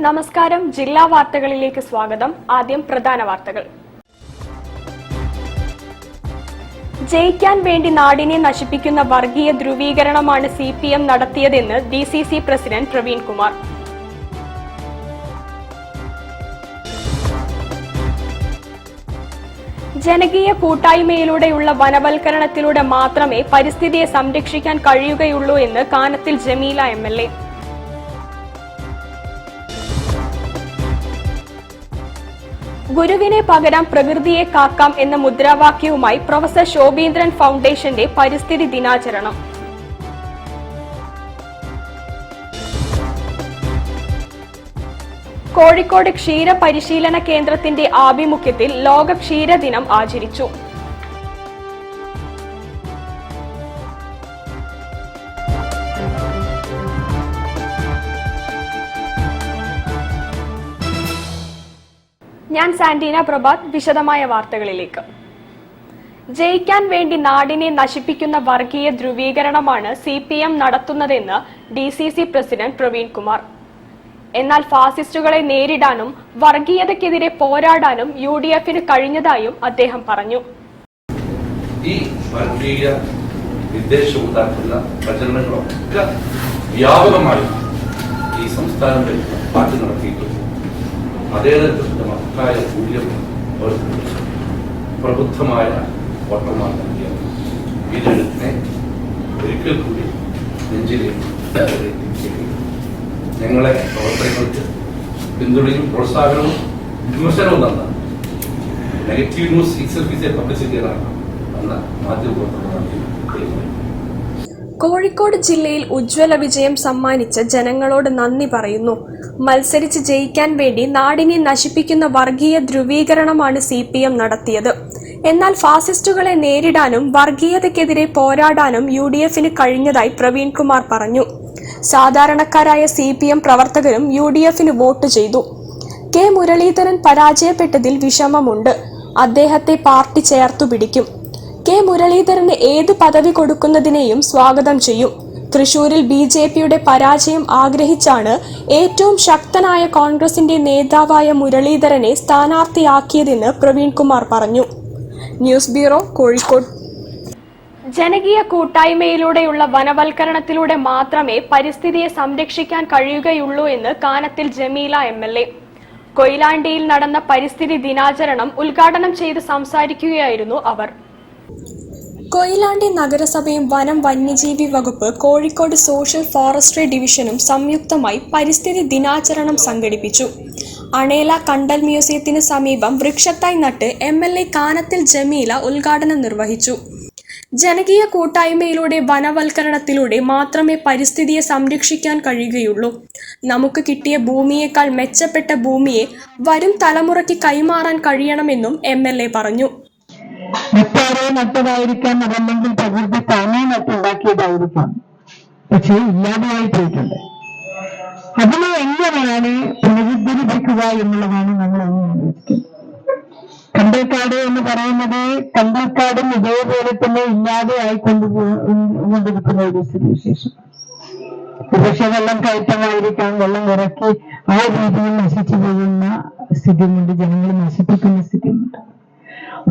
നമസ്കാരം. ജില്ലാ വാർത്തകളിലേക്ക് സ്വാഗതം. ആദ്യം പ്രധാന വാർത്തകൾ. ജയിക്കാൻ വേണ്ടി നാടിനെ നശിപ്പിക്കുന്ന വർഗീയ ധ്രുവീകരണമാണ് CPM നടത്തിയതെന്ന് DCC പ്രസിഡന്റ് പ്രവീൺ കുമാർ. ജനകീയ കൂട്ടായ്മയിലൂടെയുള്ള വനവൽക്കരണത്തിലൂടെ മാത്രമേ പരിസ്ഥിതിയെ സംരക്ഷിക്കാൻ കഴിയുകയുള്ളൂ എന്ന് കാനത്തിൽ ജമീല MLA. ഗുരുവിനെ പകരം പ്രകൃതിയെ കാക്കാം എന്ന മുദ്രാവാക്യവുമായി പ്രൊഫസർ ശോഭീന്ദ്രൻ ഫൗണ്ടേഷന്റെ പരിസ്ഥിതി ദിനാചരണം. കോഴിക്കോട് ക്ഷീര പരിശീലന കേന്ദ്രത്തിന്റെ ആഭിമുഖ്യത്തിൽ ലോക ക്ഷീരദിനം ആചരിച്ചു. ഞാൻ സാന്റീന പ്രഭാത്. വിശദമായ വാർത്തകളിലേക്ക്. ജയിക്കാൻ വേണ്ടി നാടിനെ നശിപ്പിക്കുന്ന വർഗീയ ധ്രുവീകരണമാണ് CPM നടത്തുന്നതെന്ന് DCC പ്രസിഡന്റ് പ്രവീൺ കുമാർ. എന്നാൽ ഫാസിസ്റ്റുകളെ നേരിടാനും വർഗീയതയ്ക്കെതിരെ പോരാടാനും UDFന് കഴിഞ്ഞതായും അദ്ദേഹം പറഞ്ഞു. ഈ വർഗീയ വിദ്വേഷമുണ്ടാക്കുന്ന പ്രചരണങ്ങളൊക്കെ വ്യാപകമായി ഈ സംസ്ഥാനത്തിൽ മാറ്റി നടത്തിയിട്ടുണ്ട്. അതേ നേതൃത്വത്തിന്റെ മഹത്തായ മൂല്യം പ്രബുദ്ധമായ വോട്ടർമാർ നൽകിയ വീണ്ടെടുപ്പിനെ ഒരിക്കൽ കൂടി നെഞ്ചിലേക്ക് ഞങ്ങളെ പ്രവർത്തനങ്ങൾക്ക് പിന്തുണയും പ്രോത്സാഹനവും വിമർശനവും തന്ന നെഗറ്റീവ് ന്യൂസ് എക്സർഫീസിയെ പബ്ലിസിറ്റി ചെയ്താണ് എന്ന മാധ്യമപ്രവർത്തകർ. കോഴിക്കോട് ജില്ലയിൽ ഉജ്ജ്വല വിജയം സമ്മാനിച്ച ജനങ്ങളോട് നന്ദി പറയുന്നു. മത്സരിച്ച് ജയിക്കാൻ വേണ്ടി നാടിനെ നശിപ്പിക്കുന്ന വർഗീയ ധ്രുവീകരണമാണ് CPM നടത്തിയത്. എന്നാൽ ഫാസിസ്റ്റുകളെ നേരിടാനും വർഗീയതയ്ക്കെതിരെ പോരാടാനും UDFന് കഴിഞ്ഞതായി പ്രവീൺ കുമാർ പറഞ്ഞു. സാധാരണക്കാരായ CPM പ്രവർത്തകരും UDFന് വോട്ട് ചെയ്തു. K മുരളീധരൻ പരാജയപ്പെട്ടതിൽ വിഷമമുണ്ട്. അദ്ദേഹത്തെ പാർട്ടി ചേർത്തു പിടിക്കും. K മുരളീധരന് ഏത് പദവി കൊടുക്കുന്നതിനെയും സ്വാഗതം ചെയ്യും. തൃശൂരിൽ BJPയുടെ പരാജയം ആഗ്രഹിച്ചാണ് ഏറ്റവും ശക്തനായ കോൺഗ്രസിന്റെ നേതാവായ മുരളീധരനെ സ്ഥാനാർത്ഥിയാക്കിയതെന്ന് പ്രവീൺ കുമാർ പറഞ്ഞു. News bureau, Kozhikode. ജനകീയ കൂട്ടായ്മയിലൂടെയുള്ള വനവൽക്കരണത്തിലൂടെ മാത്രമേ പരിസ്ഥിതിയെ സംരക്ഷിക്കാൻ കഴിയുകയുള്ളൂ എന്ന് കാനത്തിൽ ജമീല MLA. കൊയിലാണ്ടിയിൽ നടന്ന പരിസ്ഥിതി ദിനാചരണം ഉദ്ഘാടനം ചെയ്ത് സംസാരിക്കുകയായിരുന്നു അവർ. കൊയിലാണ്ടി നഗരസഭയും വനം വന്യജീവി വകുപ്പ് കോഴിക്കോട് സോഷ്യൽ ഫോറസ്ട്രി ഡിവിഷനും സംയുക്തമായി പരിസ്ഥിതി ദിനാചരണം സംഘടിപ്പിച്ചു. അണേല കണ്ടൽ മ്യൂസിയത്തിന് സമീപം വൃക്ഷത്തൈ നട്ട് MLA കാനത്തിൽ ജമീല ഉദ്ഘാടനം നിർവഹിച്ചു. ജനകീയ കൂട്ടായ്മയിലൂടെ വനവൽക്കരണത്തിലൂടെ മാത്രമേ പരിസ്ഥിതിയെ സംരക്ഷിക്കാൻ കഴിയുകയുള്ളൂ. നമുക്ക് കിട്ടിയ ഭൂമിയേക്കാൾ മെച്ചപ്പെട്ട ഭൂമിയെ വരും തലമുറയ്ക്ക് കൈമാറാൻ കഴിയണമെന്നും MLA പറഞ്ഞു. മറ്റാരോ നട്ടതായിരിക്കാം, അതല്ലെങ്കിൽ പ്രകൃതി താനേ നട്ടുണ്ടാക്കിയതായിരിക്കാം, പക്ഷേ ഇല്ലാതെയായി പോയിട്ടുണ്ട്. അതിനെ എങ്ങനെയാണ് പുനരുദ്ധരിപ്പിക്കുക എന്നുള്ളതാണ് നമ്മൾ ആലോചിക്കുന്നത്. കണ്ടൽക്കാട് എന്ന് പറയുന്നത് കണ്ടൽക്കാടും ഇതേപോലെ തന്നെ ഇല്ലാതെ ആയിക്കൊണ്ടിരിക്കുന്ന ഒരു സ്ഥിതിവിശേഷം. പക്ഷെ വെള്ളം കയറ്റമായിരിക്കാം, വെള്ളം ഇറക്കി ആ രീതിയിൽ നശിച്ചു പോകുന്ന സ്ഥിതിയുമുണ്ട്, ജനങ്ങൾ നശിപ്പിക്കുന്ന സ്ഥിതിയുമുണ്ട്.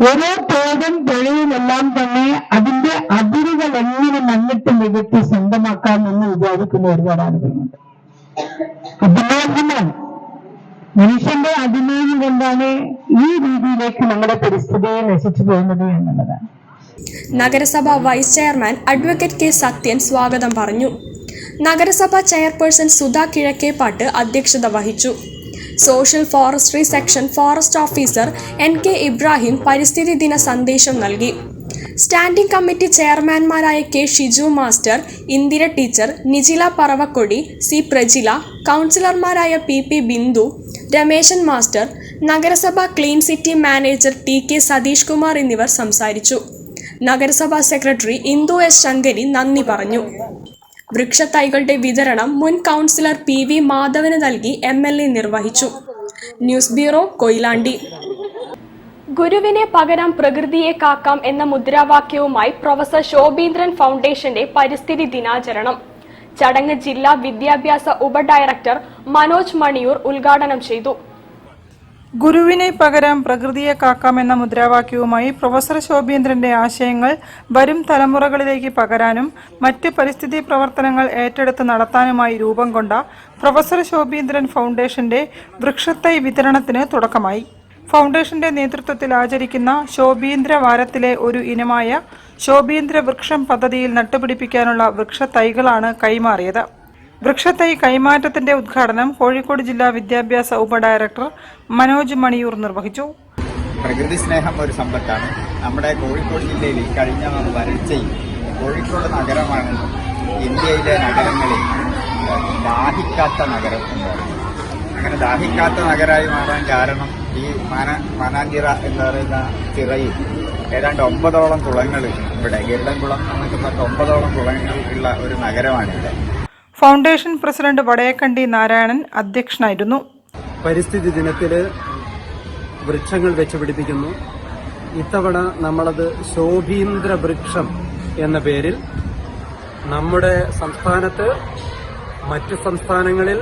ഓരോ തോടും പുഴയുമെല്ലാം തന്നെ അതിന്റെ അതിരുകൾ എങ്ങനെ മണ്ണിട്ട് നികത്തി സ്വന്തമാക്കാമെന്ന് വിചാരിക്കുന്ന ഒരുപാട് ആളുകളുണ്ട്. അഭിമാനമാണ്, മനുഷ്യന്റെ അഭിമാനം കൊണ്ടാണ് ഈ രീതിയിലേക്ക് നമ്മുടെ പരിസ്ഥിതിയെ നശിച്ചു പോകുന്നത് എന്നുള്ളതാണ്. നഗരസഭ vice chairman advocate K Sathyan സ്വാഗതം പറഞ്ഞു. നഗരസഭ ചെയർപേഴ്സൺ സുധാ കിഴക്കേപ്പാട്ട് അധ്യക്ഷത വഹിച്ചു. Social forestry section forest officer NK Ibrahim പരിസ്ഥിതി ദിന സന്ദേശം നൽകി. സ്റ്റാൻഡിംഗ് കമ്മിറ്റി ചെയർമാൻമാരായ K Shiju master, Indira teacher, Nijila Paravakkodi, C Prajila, കൗൺസിലർമാരായ PP ബിന്ദു, രമേശൻ മാസ്റ്റർ, നഗരസഭ clean city manager TK Satheesh Kumar എന്നിവർ സംസാരിച്ചു. നഗരസഭാ സെക്രട്ടറി ഇന്ദു S ശങ്കരി നന്ദി പറഞ്ഞു. വൃക്ഷത്തൈകളുടെ വിതരണം മുൻ കൗൺസിലർ PV മാധവന് നൽകി MLA നിർവഹിച്ചു. News bureau, Koyilandy. ഗുരുവിനെ പകരം പ്രകൃതിയെ കാക്കാം എന്ന മുദ്രാവാക്യവുമായി പ്രൊഫസർ ശോഭീന്ദ്രൻ ഫൗണ്ടേഷന്റെ പരിസ്ഥിതി ദിനാചരണം. ചടങ്ങ് ജില്ലാ വിദ്യാഭ്യാസ ഉപഡയറക്ടർ മനോജ് മണിയൂർ ഉദ്ഘാടനം ചെയ്തു. ഗുരുവിനെ പകരം പ്രകൃതിയെ കാക്കാം എന്ന മുദ്രാവാക്യവുമായി പ്രൊഫസർ ശോഭീന്ദ്രന്റെ ആശയങ്ങൾ വരും തലമുറകളിലേക്ക് പകരാനും മറ്റ് പരിസ്ഥിതി പ്രവർത്തനങ്ങൾ ഏറ്റെടുത്ത് നടത്താനുമായി രൂപം കൊണ്ട പ്രൊഫസർ ശോഭീന്ദ്രൻ ഫൗണ്ടേഷന്റെ വൃക്ഷത്തൈ വിതരണത്തിന് തുടക്കമായി. ഫൗണ്ടേഷന്റെ നേതൃത്വത്തിൽ ആചരിക്കുന്ന ശോഭീന്ദ്ര വാരത്തിലെ ഒരു ഇനമായ ശോഭീന്ദ്ര വൃക്ഷം പദ്ധതിയിൽ നട്ടുപിടിപ്പിക്കാനുള്ള വൃക്ഷത്തൈകളാണ് കൈമാറിയത്. വൃക്ഷത്തൈ കൈമാറ്റത്തിന്റെ ഉദ്ഘാടനം കോഴിക്കോട് ജില്ലാ വിദ്യാഭ്യാസ ഉപഡയറക്ടർ മനോജ് മണിയൂർ നിർവഹിച്ചു. പ്രകൃതി സ്നേഹം ഒരു സമ്പത്താണ്. നമ്മുടെ കോഴിക്കോട് ജില്ലയിൽ കഴിഞ്ഞ വരൾച്ചയിൽ കോഴിക്കോട് നഗരമാണ് ഇന്ത്യയിലെ നഗരങ്ങളിൽ ദാഹിക്കാത്ത നഗരം എന്ന് പറയുന്നത്. അങ്ങനെ ദാഹിക്കാത്ത നഗരമായി മാറാൻ കാരണം ഈ മാനാഞ്ചിറ എന്ന് പറയുന്ന ചിറയിൽ ഏതാണ്ട് 9ഓളം കുളങ്ങൾ ഇവിടെ ഗരുഡൻകുളം എന്നൊക്കെ പറഞ്ഞ 9ഓളം കുളങ്ങൾ ഉള്ള ഒരു നഗരമാണിവിടെ. ഫൗണ്ടേഷൻ പ്രസിഡന്റ് വടയക്കണ്ടി നാരായണൻ അധ്യക്ഷനായിരുന്നു. പരിസ്ഥിതി ദിനത്തിൽ വൃക്ഷങ്ങൾ വെച്ചുപിടിപ്പിക്കുന്നു. ഇത്തവണ നമ്മളത് ശോഭീന്ദ്ര വൃക്ഷം എന്ന പേരിൽ നമ്മുടെ സംസ്ഥാനത്ത്, മറ്റു സംസ്ഥാനങ്ങളിൽ,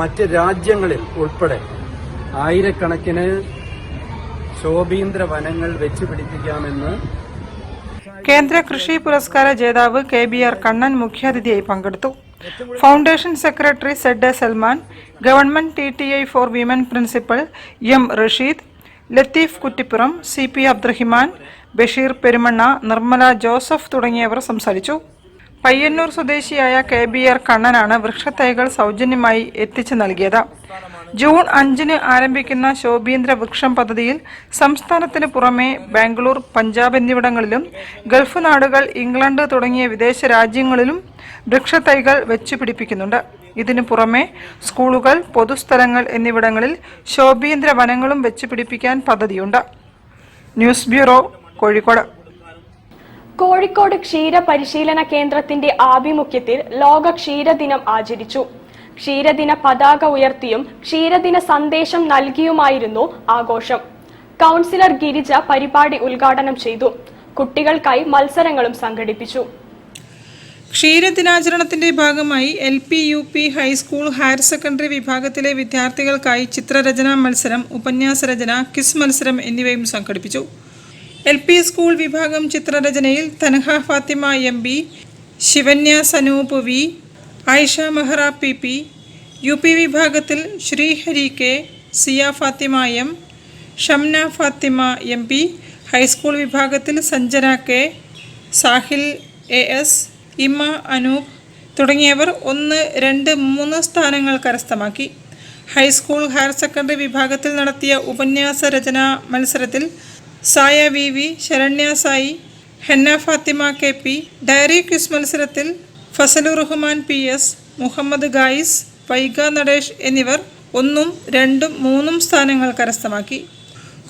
മറ്റ് രാജ്യങ്ങളിൽ ഉൾപ്പെടെ ആയിരക്കണക്കിന് ശോഭീന്ദ്ര വനങ്ങൾ വെച്ചുപിടിപ്പിക്കാമെന്ന് കേന്ദ്ര കൃഷി പുരസ്കാര ജേതാവ് KBR കണ്ണൻ മുഖ്യാതിഥിയായി പങ്കെടുത്തു. Foundation secretary ZA Salman, government TTI for women principal M Rasheed, Latheef Kuttippuram, CP Abdurahiman, Basheer Perumanna, Nirmala Joseph തുടങ്ങിയവർ സംസാരിച്ചു. പയ്യന്നൂർ സ്വദേശിയായ KBR കണ്ണനാണ് വൃക്ഷത്തൈകൾ സൗജന്യമായി എത്തിച്ചു നൽകിയത്. ജൂൺ 5 ആരംഭിക്കുന്ന ശോഭീന്ദ്ര വൃക്ഷം പദ്ധതിയിൽ സംസ്ഥാനത്തിന് പുറമെ ബാംഗ്ലൂർ, പഞ്ചാബ് എന്നിവിടങ്ങളിലും ഗൾഫ് നാടുകൾ, ഇംഗ്ലണ്ട് തുടങ്ങിയ വിദേശ രാജ്യങ്ങളിലും വൃക്ഷത്തൈകൾ വെച്ചുപിടിപ്പിക്കുന്നുണ്ട്. ഇതിനു പുറമെ സ്കൂളുകൾ, പൊതുസ്ഥലങ്ങൾ എന്നിവിടങ്ങളിൽ ശോഭീന്ദ്ര വനങ്ങളും വെച്ചുപിടിപ്പിക്കാൻ പദ്ധതിയുണ്ട്. News bureau, Kozhikode. കോഴിക്കോട് ക്ഷീര പരിശീലന കേന്ദ്രത്തിന്റെ ആഭിമുഖ്യത്തിൽ ലോക ക്ഷീരദിനം ആചരിച്ചു. ക്ഷീരദിന പതാക ഉയർത്തിയും ക്ഷീരദിന സന്ദേശം നൽകിയുമായിരുന്നു ആഘോഷം. കൗൺസിലർ ഗിരിജ പരിപാടി ഉദ്ഘാടനം ചെയ്തു. കുട്ടികൾക്കായി മത്സരങ്ങളും സംഘടിപ്പിച്ചു. ക്ഷീരദിനാചരണത്തിന്റെ ഭാഗമായി LP, UP, high school, higher secondary വിഭാഗത്തിലെ വിദ്യാർത്ഥികൾക്കായി ചിത്രരചനാ മത്സരം, ഉപന്യാസരചന, ക്വിസ് മത്സരം എന്നിവയും സംഘടിപ്പിച്ചു. LP സ്കൂൾ വിഭാഗം ചിത്രരചനയിൽ Tanha Fathima MB, Shivanya Sanoop V, Ayisha Mehra PP, UP വിഭാഗത്തിൽ Sreehari K, Ziya Fathima M, Shamna Fathima MP, high school വിഭാഗത്തിൽ സഞ്ജന K, സാഹിൽ AS, ഇമ അനൂപ് തുടങ്ങിയവർ 1, 2, 3 സ്ഥാനങ്ങൾ കരസ്ഥമാക്കി. ഹൈസ്കൂൾ, ഹയർ സെക്കൻഡറി വിഭാഗത്തിൽ നടത്തിയ ഉപന്യാസ രചനാ മത്സരത്തിൽ Saya VV, Saranya Sai, Henna Fathima KP, dairy quiz മത്സരത്തിൽ ഫസലുർ റഹ്മാൻ PS, മുഹമ്മദ് ഗായിസ്, വൈഗ നടേഷ് എന്നിവർ 1, 2, 3 സ്ഥാനങ്ങൾ കരസ്ഥമാക്കി.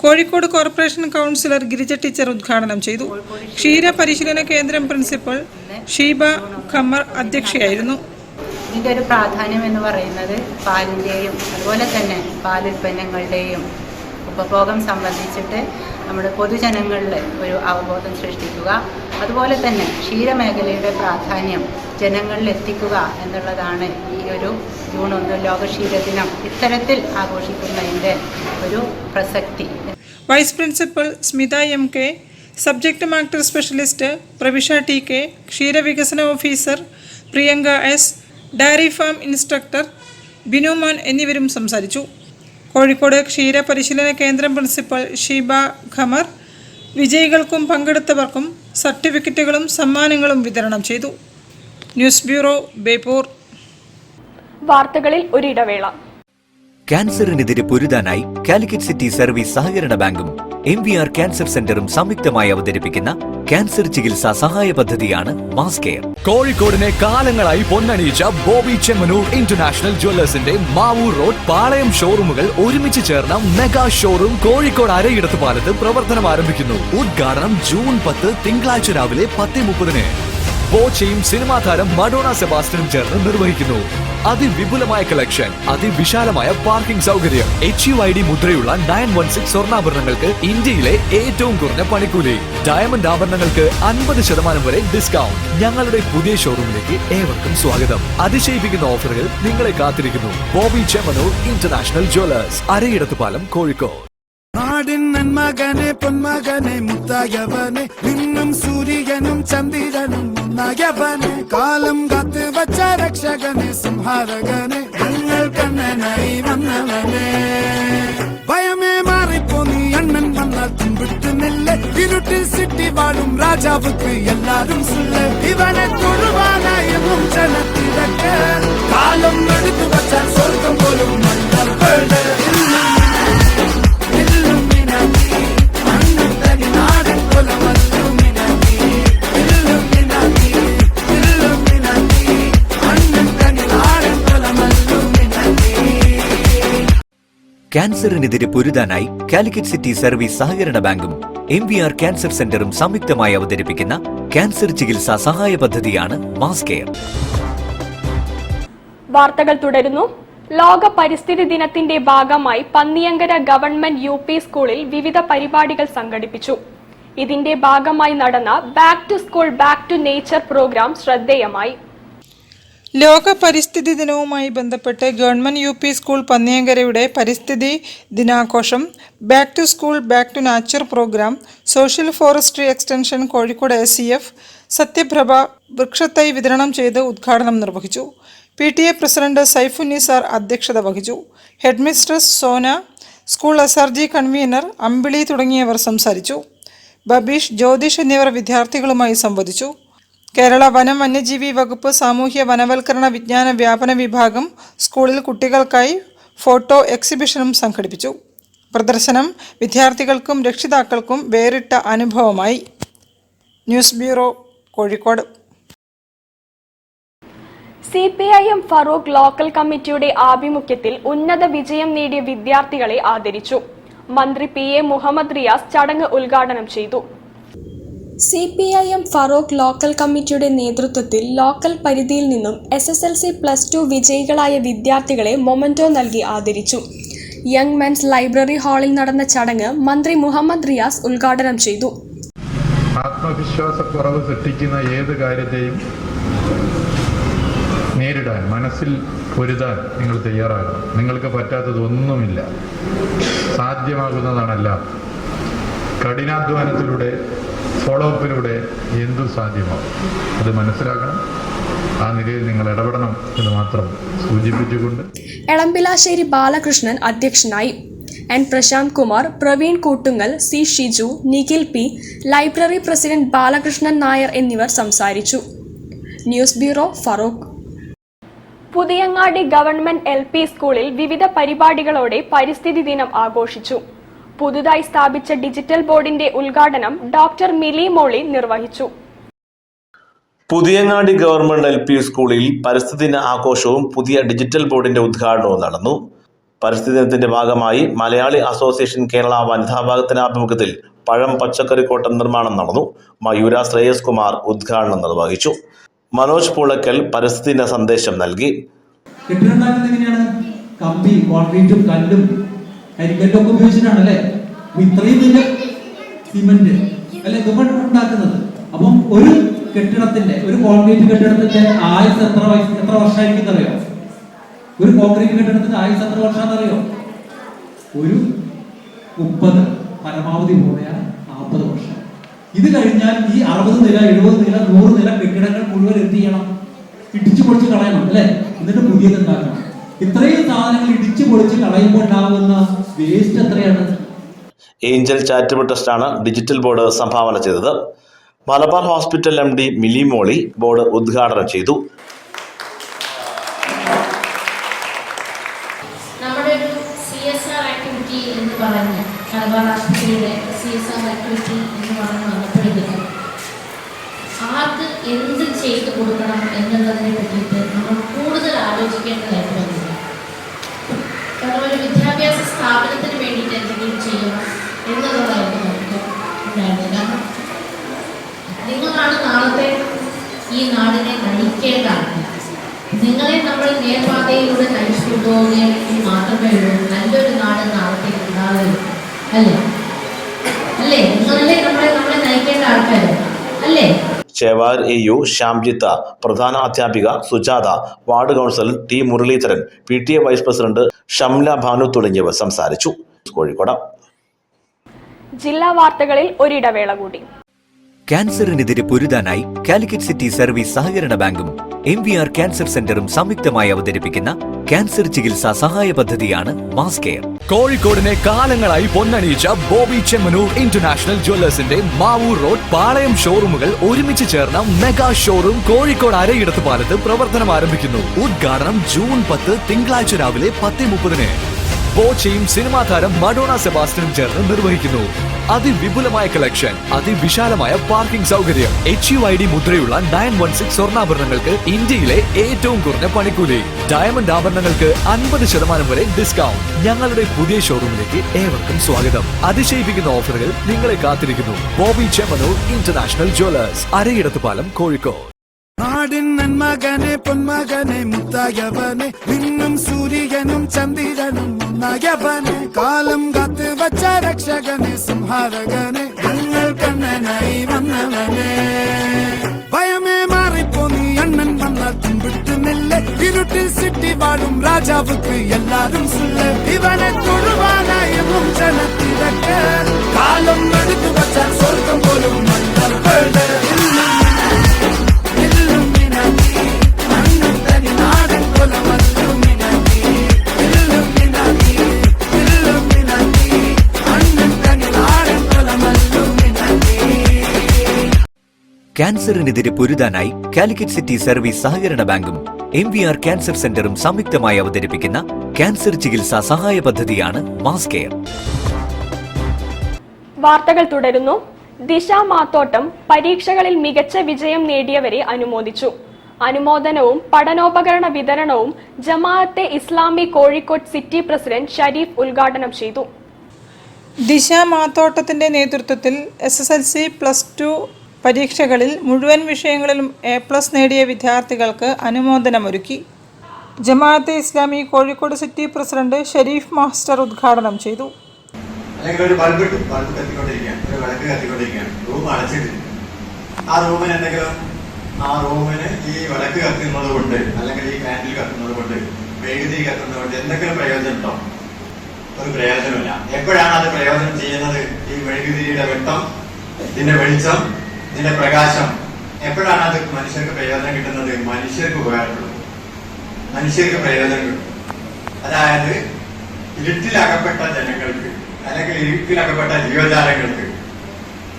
Kozhikode corporation councillor Girija teacher ഉദ്ഘാടനം ചെയ്തു. ക്ഷീര പരിശീലന കേന്ദ്രം പ്രിൻസിപ്പൽ ഷീബ ഖമർ അധ്യക്ഷയായിരുന്നു. ഇതിൻ്റെ ഒരു പ്രാധാന്യം എന്ന് പറയുന്നത് പാലിൻ്റെയും അതുപോലെ തന്നെ പാലുൽപ്പന്നങ്ങളുടെയും ഉപഭോഗം സംബന്ധിച്ചിട്ട് നമ്മുടെ പൊതുജനങ്ങളിൽ ഒരു അവബോധം സൃഷ്ടിക്കുക, അതുപോലെ തന്നെ ക്ഷീരമേഖലയുടെ പ്രാധാന്യം ജനങ്ങളിൽ എത്തിക്കുക എന്നുള്ളതാണ് ഈ ഒരു ജൂൺ 1 ലോക ക്ഷീരദിനം ഇത്തരത്തിൽ ആഘോഷിക്കുന്നതിൻ്റെ ഒരു പ്രസക്തി. Vice principal Smitha MK, subject matter specialist Pravisha TK, ക്ഷീരവികസന officer Priyanka S, dairy farm instructor Binuman എന്നിവരും സംസാരിച്ചു. കോഴിക്കോട് ക്ഷീര പരിശീലന കേന്ദ്രം പ്രിൻസിപ്പൽ ഷീബ ഖമർ വിജയികൾക്കും പങ്കെടുത്തവർക്കും സർട്ടിഫിക്കറ്റുകളും സമ്മാനങ്ങളും വിതരണം ചെയ്തു. News bureau, Beypore. വാർത്തകളിൽ ഒരിടവേള. ക്യാൻസറിനെതിരെ പൊരുതാനായി കാലിക്കറ്റ് സിറ്റി സർവീസ് സഹകരണ ബാങ്കും MVR ക്യാൻസർ സെന്ററും സംയുക്തമായി അവതരിപ്പിക്കുന്ന ക്യാൻസർ ചികിത്സാ സഹായ പദ്ധതിയാണ് മാസ് കെയർ. കോഴിക്കോടിനെ കാലങ്ങളായി പൊന്നണിയിച്ച ബോബി ചെമ്മനൂർ ഇന്റർനാഷണൽ ജ്വല്ലേഴ്സിന്റെ മാവൂർ റോഡ്, പാളയം ഷോറൂമുകൾ ഒരുമിച്ച് ചേർന്ന മെഗാ ഷോറൂം കോഴിക്കോട് അരയിടത്ത് പാലത്ത് പ്രവർത്തനം ആരംഭിക്കുന്നു. ഉദ്ഘാടനം ജൂൺ 10 തിങ്കളാഴ്ച രാവിലെ 10:30. ബോച്ചയും സിനിമാ താരം മഡോണ സെബാസ്റ്റ്യനും ചേർന്ന് നിർവഹിക്കുന്നു. അതിവിപുലമായ കളക്ഷൻ, അതിവിശാലമായ പാർക്കിംഗ് സൗകര്യം, HUID മുദ്രയുള്ള 916 സ്വർണ്ണാഭരണങ്ങൾക്ക് ഇന്ത്യയിലെ ഏറ്റവും കുറഞ്ഞ പണിക്കൂലി, ഡയമണ്ട് ആഭരണങ്ങൾക്ക് 50% വരെ ഡിസ്കൗണ്ട്. ഞങ്ങളുടെ പുതിയ ഷോറൂമിലേക്ക് ഏവർക്കും സ്വാഗതം. അതിശയിപ്പിക്കുന്ന ഓഫറുകൾ നിങ്ങളെ കാത്തിരിക്കുന്നു. Bobby Chemmanur international Jewellers, Arayidathupalam, Kozhikode. നാടിൻ നന്മകനെ പൊന്മകനെ മുത്തായവനെ നിന്നും സൂര്യനും ചന്ദ്രനും ഒന്നായവനെ കാലം കാത്ത് വച്ച രക്ഷകനെ സംഹാരകനെ ഞങ്ങൾ കണ്ണനായി വന്നവനെ ഭയമേ മാറിപ്പോ നീ അണ്ണൻ വന്നാൽ തുമ്പിട്ട് നെല്ല് ഇരുട്ടിൽ സിറ്റി വാഴും രാജാവുക്ക് എല്ലാരും സുല്ല് ഇവനെ തൊഴുവാനായി ജനത്തിരക്ക് കാലം എടുത്തു വച്ചാൽ സ്വർഗം പോലും ക്യാൻസറിനെതിരെ പൊരുതാനായി കാലിക്കറ്റ് സിറ്റി സർവീസ് സഹകരണ ബാങ്കും MVR ക്യാൻസർ സെന്ററും സംയുക്തമായി അവതരിപ്പിക്കുന്ന ക്യാൻസർ ചികിത്സാ സഹായ പദ്ധതിയാണ് മാസ് കെയർ. വാർത്തകൾ തുടരുന്നു. ലോക പരിസ്ഥിതി ദിനത്തിന്റെ ഭാഗമായി പന്നിയങ്കര ഗവൺമെന്റ് UP സ്കൂളിൽ വിവിധ പരിപാടികൾ സംഘടിപ്പിച്ചു. ഇതിന്റെ ഭാഗമായി നടന്ന back to school back to nature programme ശ്രദ്ധേയമായി. ലോക പരിസ്ഥിതി ദിനവുമായി ബന്ധപ്പെട്ട് ഗവൺമെന്റ് UP സ്കൂൾ പന്നിയങ്കരയുടെ പരിസ്ഥിതി ദിനാഘോഷം, back to school back to nature programme, social forestry extension Kozhikode ACF Sathyaprabha വൃക്ഷത്തൈ വിതരണം ചെയ്ത് ഉദ്ഘാടനം നിർവഹിച്ചു. PTA പ്രസിഡന്റ് സൈഫുന്നിസാർ അധ്യക്ഷത വഹിച്ചു. Head mistress Sona, school SRG convener Ambili തുടങ്ങിയവർ സംസാരിച്ചു. ബബീഷ്, ജ്യോതിഷ് എന്നിവർ വിദ്യാർത്ഥികളുമായി സംവദിച്ചു. കേരള വനം വന്യജീവി വകുപ്പ് സാമൂഹ്യ വനവൽക്കരണ വിജ്ഞാന വ്യാപന വിഭാഗം സ്കൂളിൽ കുട്ടികൾക്കായി ഫോട്ടോ എക്സിബിഷനും സംഘടിപ്പിച്ചു. പ്രദർശനം വിദ്യാർത്ഥികൾക്കും രക്ഷിതാക്കൾക്കും വേറിട്ട അനുഭവമായി. News bureau, Kozhikode. CPIM Farook local കമ്മിറ്റിയുടെ ആഭിമുഖ്യത്തിൽ ഉന്നത വിജയം നേടിയ വിദ്യാർത്ഥികളെ ആദരിച്ചു. മന്ത്രി PA മുഹമ്മദ് റിയാസ് ചടങ്ങ് ഉദ്ഘാടനം ചെയ്തു. CPIM ഫറൂഖ് ലോക്കൽ കമ്മിറ്റിയുടെ നേതൃത്വത്തിൽ ലോക്കൽ പരിധിയിൽ നിന്നും SSLC +2 വിജയികളായ വിദ്യാർത്ഥികളെ മൊമെന്റോ നൽകി ആദരിച്ചു. യങ് മെൻസ് ലൈബ്രറി ഹാളിൽ നടന്ന ചടങ്ങ് മന്ത്രി മുഹമ്മദ് റിയാസ് ഉദ്ഘാടനം ചെയ്തു. ആത്മവിശ്വാസക്കുറവ് സൃഷ്ടിക്കുന്ന ഏത് കാര്യത്തെയും നേരിടാൻ, മനസ്സിൽ പൊരുതാൻ നിങ്ങൾ തയ്യാറാകണം. നിങ്ങൾക്ക് പറ്റാത്തതൊന്നുമില്ല, സാധ്യമാകുന്നതാണെല്ലാം. കഠിനാധ്വാനത്തിലൂടെ, ഫോളോ അപ്പിലൂടെ എന്തും സാധ്യമാകും. അത് മനസ്സിലാക്കണം. ആ നിലയിൽ നിങ്ങൾ ഇടപെടണം എന്ന് മാത്രം സൂചിപ്പിച്ചുകൊണ്ട് എളമ്പിലാശ്ശേരി ബാലകൃഷ്ണൻ അധ്യക്ഷനായി. N Prashanth Kumar, Praveen Koottungal, C Shiju, Nikhil P, library president Balakrishnan Nair എന്നിവർ സംസാരിച്ചു. News bureau, Farook. Puthiyangadi government LP സ്കൂളിൽ വിവിധ പരിപാടികളോടെ പരിസ്ഥിതി ദിനം ആഘോഷിച്ചു. പുതുതായി സ്ഥാപിച്ച ഡിജിറ്റൽ ബോർഡിന്റെ ഉദ്ഘാടനം ഡോക്ടർ മിലി മോളി നിർവഹിച്ചു. പുതിയങ്ങാടി ഗവൺമെന്റ് LP സ്കൂളിൽ പരിസ്ഥിതി ദിന ആഘോഷവും പുതിയ ഡിജിറ്റൽ ബോർഡിന്റെ ഉദ്ഘാടനവും നടന്നു. പരിസ്ഥിതി ദിനത്തിന്റെ ഭാഗമായി മലയാളി അസോസിയേഷൻ കേരള വനിതാ വിഭാഗത്തിന്റെ ആഭിമുഖ്യത്തിൽ പഴം പച്ചക്കറിക്കോട്ടം നിർമ്മാണം നടന്നു. മയൂര ശ്രേയസ് കുമാർ ഉദ്ഘാടനം നിർവഹിച്ചു. മനോജ് പൂളക്കൽ പരിസ്ഥിതി ദിന സന്ദേശം നൽകി. കമ്പി, കോൺക്രീറ്റും കല്ലും കരിക്കല്ലൊക്കെ ഉപയോഗിച്ചിട്ടാണല്ലേ ഇത്രയും വലിയ സിമന്റ് അല്ലെ ഉണ്ടാക്കുന്നത്. അപ്പം ഒരു കെട്ടിടത്തിന്റെ, ഒരു കോൺക്രീറ്റ് കെട്ടിടത്തിന്റെ ആയുസ് എത്ര വർഷമായിരിക്കും അറിയോ? ഒരു കോൺക്രീറ്റ് കെട്ടിടത്തിന്റെ ആയുസ് എത്ര വർഷമാണെന്ന് അറിയോ? ഒരു 30, പരമാവധി പോയാൽ 40 വർഷം. ഇത് കഴിഞ്ഞാൽ ഈ 60 നില, 70 നില, 100 നില കെട്ടിടങ്ങൾ മുഴുവൻ എന്ത് ചെയ്യണം? ഇടിച്ചു പൊളിച്ച് കളയണം അല്ലെ? എന്നിട്ട് പുതിയത് ഉണ്ടാക്കണം. ഇത്രയും സാധനങ്ങൾ ഇടിച്ചു പൊളിച്ച് കളയുമ്പോൾ ഉണ്ടാകുന്ന വേസ്റ്റ് എത്രയാണ്? ഏഞ്ചൽ ചാരിറ്റബിൾ ട്രസ്റ്റാണ് ഡിജിറ്റൽ ബോർഡ് സംഭാവന ചെയ്തത്. മലബാർ ഹോസ്പിറ്റൽ MD മിലി മോളി ബോർഡ് ഉദ്ഘാടനം ചെയ്തു. നമ്മുടെ ഒരു CSR ആക്ടിവിറ്റി എന്ന് പറഞ്ഞ് മലബാർ ആശുപത്രിയുടെ CSR ആക്ടിവിറ്റി എന്ന് പറഞ്ഞ് വന്നപ്പോഴേക്കും ആർക്ക് എന്ത് ചെയ്തു കൊടുക്കണം എന്നുള്ളതിനെ പറ്റിയിട്ട് നമ്മൾ കൂടുതൽ ആലോചിക്കേണ്ടതായിട്ട് വന്നില്ല. കാരണം ഒരു വിദ്യാഭ്യാസ സ്ഥാപനത്തിന് വേണ്ടിയിട്ട് എന്തെങ്കിലും ചെയ്യണം എന്നുള്ളതായിരുന്നു നമുക്ക് ഉണ്ടായിരുന്നത്. കാരണം നിങ്ങളാണ് നാളത്തെ ഈ നാടിനെ നയിക്കേണ്ട ആൾക്കാർ. നിങ്ങളെ നമ്മൾ നേർപാതയിലൂടെ നയിച്ചു കൊണ്ടുപോവുകയാണെങ്കിൽ മാത്രമേ ഉള്ളൂ നല്ലൊരു നാട് നാളത്തേക്ക് ഉണ്ടാവുകയുള്ളൂ. അല്ലേ അല്ലേ നിങ്ങളല്ലേ നമ്മളെ നയിക്കേണ്ട ആൾക്കാർ അല്ലേ? ചേവാർ EU ശ്യാംജിത്ത, പ്രധാന അധ്യാപിക Sujatha, ward councillor T Muraleedharan, PTA vice president Shamla Bhanu തുടങ്ങിയവർ സംസാരിച്ചു. കോഴിക്കോട് ജില്ലാ വാർത്തകളിൽ ഒരിടവേള കൂടി. ക്യാൻസറിനെതിരെ പൊരുതാനായി കാലിക്കറ്റ് സിറ്റി സർവീസ് സഹകരണ ബാങ്കും MVR ക്യാൻസർ സെന്ററും സംയുക്തമായി അവതരിപ്പിക്കുന്ന ക്യാൻസർ ചികിത്സാ സഹായ പദ്ധതിയാണ് മാസ് കെയർ. കോഴിക്കോടിനെ കാലങ്ങളായി പൊന്നണിയിച്ച ബോബി ചെമ്മനൂർ ഇന്റർനാഷണൽ ജ്വല്ലേഴ്സിന്റെ മാവൂർ റോഡ് പാളയം ഷോറൂമുകൾ ഒരുമിച്ച് ചേർന്ന മെഗാ ഷോറൂം കോഴിക്കോട് അരയിടത്ത് പാലത്ത് പ്രവർത്തനം ആരംഭിക്കുന്നു. ഉദ്ഘാടനം ജൂൺ 10 തിങ്കളാഴ്ച രാവിലെ 10:30. ബോച്ചയും സിനിമാ താരം മഡോണ സെബാസ്റ്റ്യനും ചേർന്ന് നിർവഹിക്കുന്നു. അതിവിപുലമായ കളക്ഷൻ, അതിവിശാലമായ പാർക്കിംഗ് സൗകര്യം, HUID മുദ്രയുള്ള 916 സ്വർണ്ണാഭരണങ്ങൾക്ക് ഇന്ത്യയിലെ ഏറ്റവും കുറഞ്ഞ പണിക്കൂലി, ഡയമണ്ട് ആഭരണങ്ങൾക്ക് 50% വരെ ഡിസ്കൗണ്ട്. ഞങ്ങളുടെ പുതിയ ഷോറൂമിലേക്ക് ഏവർക്കും സ്വാഗതം. അതിശയിപ്പിക്കുന്ന ഓഫറുകൾ നിങ്ങളെ കാത്തിരിക്കുന്നു. ബോബി ചെമ്മനൂർ ഇന്റർനാഷണൽ ജ്വല്ലേഴ്സ്, അരയിടത്ത് പാലം, കോഴിക്കോട്. നാടിൻ നന്മകനെ പൊന്മകനെ മുത്തായവനെ നിന്നും സൂര്യനും ചന്ദ്രനും ഒന്നായവനെ കാലം കാത്ത് വച്ച രക്ഷകനെ സംഹാരകനെ ഞങ്ങൾ കണ്ണനായി വന്നവനെ ഭയമേ മാറിപ്പോ നീ അണ്ണൻ വന്നാൽ തുമ്പിട്ടുന്നില്ല ഇരുട്ടിൽ സിറ്റി വാഴും രാജാവുക്ക് എല്ലാരും സുല്ല ഇവനെ തൊഴുവാനായി ജനത്തിരക്ക് കാലം എടുത്തു വച്ചാൽ സ്വർഗം പോലും ക്യാൻസറിനെതിരെ പൊരുതാനായി കാലിക്കറ്റ് സിറ്റി സർവീസ് സഹകരണ ബാങ്കും MVR ക്യാൻസർ സെന്ററും സംയുക്തമായി അവതരിപ്പിക്കുന്ന ക്യാൻസർ ചികിത്സാ സഹായ പദ്ധതിയാണ് മാസ് കെയർ. വാർത്തകൾ തുടരുന്നു. ദിശ മാത്തോട്ടം പരീക്ഷകളിൽ മികച്ച വിജയം നേടിയവരെ അനുമോദിച്ചു. അനുമോദനവും പഠനോപകരണ വിതരണവും ജമാഅത്തെ ഇസ്ലാമി കോഴിക്കോട് സിറ്റി പ്രസിഡന്റ് ഷരീഫ് ഉദ്ഘാടനം ചെയ്തു. ദിശ മാത്തോട്ടത്തിന്റെ നേതൃത്വത്തിൽ SSLC +2 പരീക്ഷകളിൽ മുഴുവൻ വിഷയങ്ങളിലും A+ നേടിയ വിദ്യാർത്ഥികൾക്ക് അനുമോദനമൊരുക്കി. Jamaat-e Islami Kozhikode city president Shareef master ഉദ്ഘാടനം ചെയ്തു. അല്ലെങ്കിൽ ഒരു ബൾബ് കത്തിക്കൊണ്ടിരിക്കുകയാണ്, ഒരു വിളക്ക് കത്തിക്കൊണ്ടിരിക്കുകയാണ്, റൂം അടച്ചിട്ടില്ല. ആ റൂമിന് ഈ വിളക്ക് കത്തുന്നത് കൊണ്ട് അല്ലെങ്കിൽ ഈ കാൻഡിൽ കത്തുന്നത് കൊണ്ട് മെഴുകുതിരി കത്തുന്നത് കൊണ്ട് എന്തെങ്കിലും പ്രയോജനം ഉണ്ടോ? ഒരു പ്രയോജനമില്ല. എപ്പോഴാണ് അത് പ്രയോജനം ചെയ്യുന്നത്? ഈ മെഴുകുതിരിയുടെ വെട്ടം, ഇതിന്റെ വെളിച്ചം, ഇതിന്റെ പ്രകാശം എപ്പോഴാണ് അത് മനുഷ്യർക്ക് പ്രയോജനം കിട്ടുന്നത്? മനുഷ്യർക്ക് ഉപകാരപ്പെടും, മനുഷ്യർക്ക് പ്രയോജനം കിട്ടും. അതായത് ഇരുട്ടിലകപ്പെട്ട ജനങ്ങൾക്ക് അല്ലെങ്കിൽ ഇരുട്ടിലകപ്പെട്ട ജീവജാലങ്ങൾക്ക്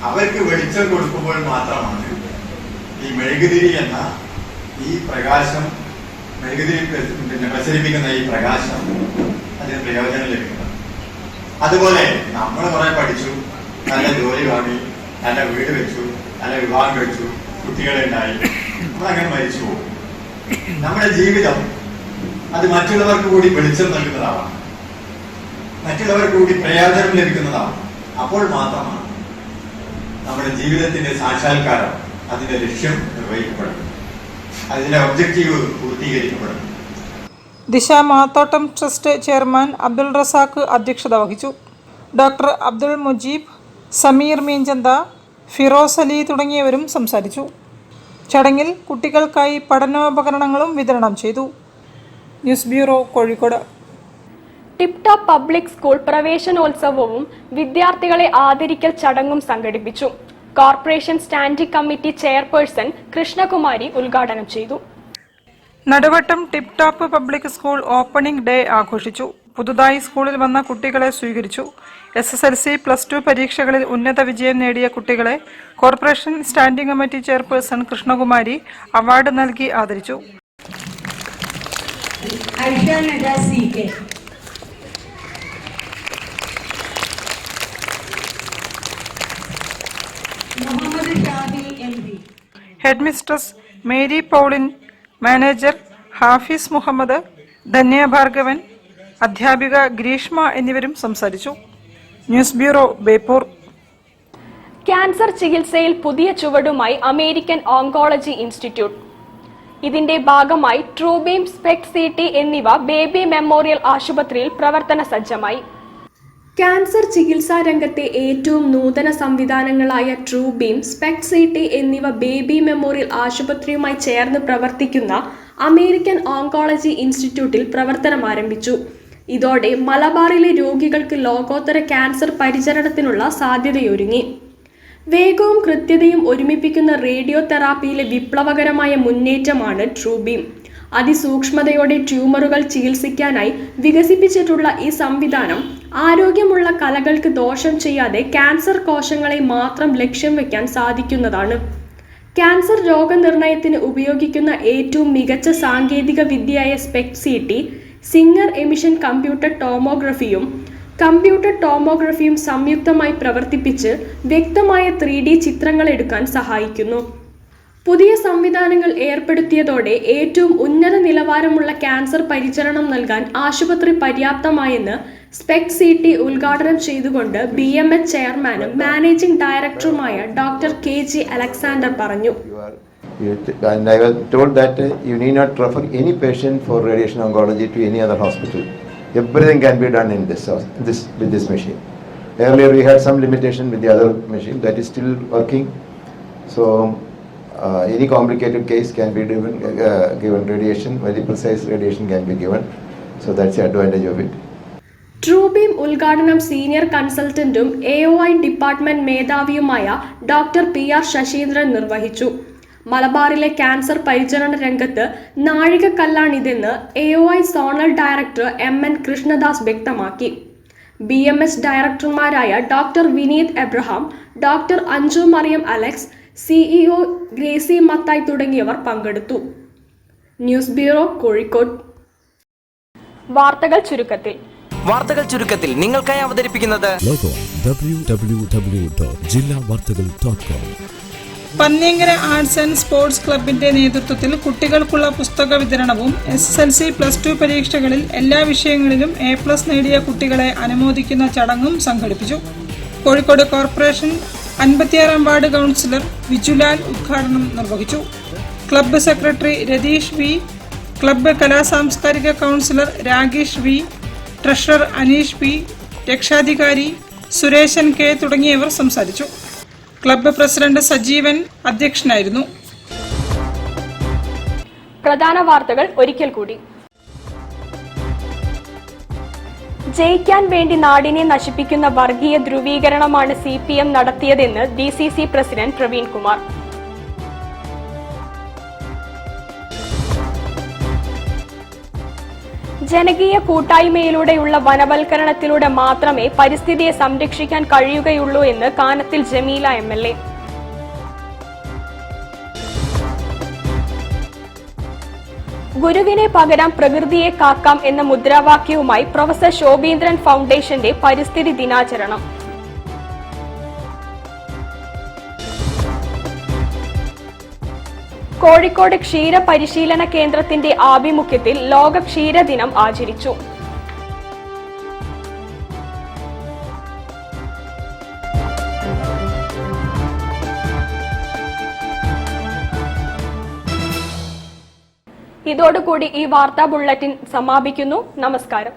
അവർക്ക് വെളിച്ചം കൊടുക്കുമ്പോൾ മാത്രമാണ് ഈ മെഴുകുതിരി എന്ന ഈ പ്രകാശം, മെഴുകുതിരി പ്രസരിപ്പിക്കുന്ന ഈ പ്രകാശം അതിന് പ്രയോജനം ലഭിക്കുന്നത്. അതുപോലെ നമ്മൾ കുറെ പഠിച്ചു, നല്ല ജോലി വാങ്ങി, നല്ല വീട് വെച്ചു, നല്ല വിവാഹം കഴിച്ചു, കുട്ടികളുണ്ടായി, നമ്മളങ്ങനെ മരിച്ചു പോകും. നമ്മുടെ ജീവിതം അത് മറ്റുള്ളവർക്ക് കൂടി വെളിച്ചം നൽകുന്നതാവാം, മറ്റുള്ളവർക്ക് കൂടി പ്രയോജനം ലഭിക്കുന്നതാവും. അപ്പോൾ മാത്രമാണ് നമ്മുടെ ജീവിതത്തിന്റെ സാക്ഷാത്കാരം, അതിന്റെ ലക്ഷ്യം നിർവഹിക്കപ്പെടും, അതിന്റെ ഒബ്ജക്റ്റീവ് പൂർത്തീകരിക്കപ്പെടും. ദിശ മാത്തോട്ടം ട്രസ്റ്റ് ചെയർമാൻ അബ്ദുൾ റസാഖ് അധ്യക്ഷത വഹിച്ചു. ഡോക്ടർ അബ്ദുൾ മുജീബ്, സമീർ മീഞ്ചന്ത, ഫിറോസ് അലി തുടങ്ങിയവരും സംസാരിച്ചു. ചടങ്ങിൽ കുട്ടികൾക്കായി പഠനോപകരണങ്ങളും വിതരണം ചെയ്തു. News bureau, Kozhikode. Tip top public school പ്രവേശനോത്സവവും വിദ്യാർത്ഥികളെ ആദരിക്കൽ ചടങ്ങും സംഘടിപ്പിച്ചു. Corporation standing committee chairperson Krishnakumari ഉദ്ഘാടനം ചെയ്തു. Naduvattam tip top public school opening day ആഘോഷിച്ചു. പുതുതായി സ്കൂളിൽ വന്ന കുട്ടികളെ സ്വീകരിച്ചു. SSLC +2 പരീക്ഷകളിൽ ഉന്നത വിജയം നേടിയ കുട്ടികളെ corporation standing committee chairperson Krishnakumari award നൽകി ആദരിച്ചു. Head mistress Mary Pauline, manager Hafis Muhammad, Dhanya Bhargavan, അധ്യാപിക ഗ്രീഷ്മ എന്നിവരും സംസാരിച്ചു. News bureau, Beypore. ക്യാൻസർ ചികിത്സയിൽ പുതിയ ചുവടുമായി അമേരിക്കൻ ഓങ്കോളജി ഇൻസ്റ്റിറ്റ്യൂട്ട്. ഇതിന്റെ ഭാഗമായി ട്രൂബീം, സ്പെക്ട് CT എന്നിവ ബേബി മെമ്മോറിയൽ ആശുപത്രിയിൽ പ്രവർത്തന സജ്ജമായി. ക്യാൻസർ ചികിത്സാ രംഗത്തെ ഏറ്റവും നൂതന സംവിധാനങ്ങളായ ട്രൂബീം, സ്പെക്ട് CT എന്നിവ ബേബി മെമ്മോറിയൽ ആശുപത്രിയുമായി ചേർന്ന് പ്രവർത്തിക്കുന്ന അമേരിക്കൻ ഓങ്കോളജി ഇൻസ്റ്റിറ്റ്യൂട്ടിൽ പ്രവർത്തനം ആരംഭിച്ചു. ഇതോടെ മലബാറിലെ രോഗികൾക്ക് ലോകോത്തര ക്യാൻസർ പരിചരണത്തിനുള്ള സാധ്യതയൊരുങ്ങി. വേഗവും കൃത്യതയും ഒരുമിപ്പിക്കുന്ന റേഡിയോ തെറാപ്പിയിലെ വിപ്ലവകരമായ മുന്നേറ്റമാണ് ട്രൂബീം. അതിസൂക്ഷ്മതയോടെ ട്യൂമറുകൾ ചികിത്സിക്കാനായി വികസിപ്പിച്ചിട്ടുള്ള ഈ സംവിധാനം ആരോഗ്യമുള്ള കലകൾക്ക് ദോഷം ചെയ്യാതെ ക്യാൻസർ കോശങ്ങളെ മാത്രം ലക്ഷ്യം വയ്ക്കാൻ സാധിക്കുന്നതാണ്. ക്യാൻസർ രോഗനിർണയത്തിന് ഉപയോഗിക്കുന്ന ഏറ്റവും മികച്ച സാങ്കേതിക വിദ്യയായ SPECT CT, single emission computer ടോമോഗ്രഫിയും സംയുക്തമായി പ്രവർത്തിപ്പിച്ച് വ്യക്തമായ 3D ചിത്രങ്ങൾ എടുക്കാൻ സഹായിക്കുന്നു. പുതിയ സംവിധാനങ്ങൾ ഏർപ്പെടുത്തിയതോടെ ഏറ്റവും ഉന്നത നിലവാരമുള്ള ക്യാൻസർ പരിചരണം നൽകാൻ ആശുപത്രി പര്യാപ്തമായെന്ന് സ്പെക്ട് CT ഉദ്ഘാടനം ചെയ്തുകൊണ്ട് BMH ചെയർമാനും മാനേജിംഗ് ഡയറക്ടറുമായ ഡോക്ടർ KG അലക്സാണ്ടർ പറഞ്ഞു. And I was told that you need not refer any patient for radiation oncology to any other hospital. Everything can be done in with this machine. Earlier we had some limitation with the other machine that is still working. So any complicated case can be given radiation, very precise radiation can be given. So that's the advantage of it. TrueBeam ഉദ്ഘാടനം senior കൺസൾട്ടന്റും AOI department മേധാവിയുമായ doctor PR Sasheendran നിർവഹിച്ചു. മലബാറിലെ cancer പരിചരണ രംഗത്ത് നാഴികക്കല്ലാണിതെന്ന് AOI zonal director MN Krishnadas വ്യക്തമാക്കി. BMS ഡയറക്ടർമാരായ doctor Vineeth Abraham, doctor Anju Mariam Alex, CEO Gracy Mathai തുടങ്ങിയവർ പങ്കെടുത്തു. News bureau, Kozhikode. വാർത്തകൾ ചുരുക്കത്തിൽ നിങ്ങൾക്കായി അവതരിപ്പിക്കുന്നത് www.jillavartagal.com. Panniyankara arts and sports ക്ലബിന്റെ നേതൃത്വത്തിൽ കുട്ടികൾക്കുള്ള പുസ്തക വിതരണവും SSLC, +2 പരീക്ഷകളിൽ എല്ലാ വിഷയങ്ങളിലും A+ നേടിയ കുട്ടികളെ അനുമോദിക്കുന്ന ചടങ്ങും സംഘടിപ്പിച്ചു. കോഴിക്കോട് കോർപ്പറേഷൻ 56ാം വാർഡ് കൗൺസിലർ വിജുലാൽ ഉദ്ഘാടനം നിർവഹിച്ചു. Club secretary Ratheesh V, club കലാസാംസ്കാരിക councillor Ragesh V, treasurer Aneesh P, രക്ഷാധികാരി സുരേശൻ K തുടങ്ങിയവർ സംസാരിച്ചു. ക്ലബ്ബ് പ്രസിഡന്റ് സജീവൻ അധ്യക്ഷനായിരുന്നു. പ്രധാന വാർത്തകൾ ഒരിക്കൽ കൂടി. ജയിക്കാൻ വേണ്ടി നാടിനെ നശിപ്പിക്കുന്ന വർഗീയ ധ്രുവീകരണമാണ് CPM നടത്തിയതെന്ന് DCC പ്രസിഡന്റ് പ്രവീൺ കുമാർ. ജനകീയ കൂട്ടായ്മയിലൂടെയുള്ള വനവൽക്കരണത്തിലൂടെ മാത്രമേ പരിസ്ഥിതിയെ സംരക്ഷിക്കാൻ കഴിയുകയുള്ളൂ എന്ന് കാനത്തിൽ ജമീല MLA. ഗുരുവിനെ പകരം പ്രകൃതിയെ കാക്കാം എന്ന മുദ്രാവാക്യവുമായി പ്രൊഫസർ ശോഭീന്ദ്രൻ ഫൗണ്ടേഷന്റെ പരിസ്ഥിതി ദിനാചരണം. കോഴിക്കോട് ക്ഷീര പരിശീലന കേന്ദ്രത്തിന്റെ ആഭിമുഖ്യത്തിൽ ലോക ക്ഷീരദിനം ആചരിച്ചു. ഇതോടുകൂടി ഈ വാർത്താ ബുള്ളറ്റിൻ സമാപിക്കുന്നു. നമസ്കാരം.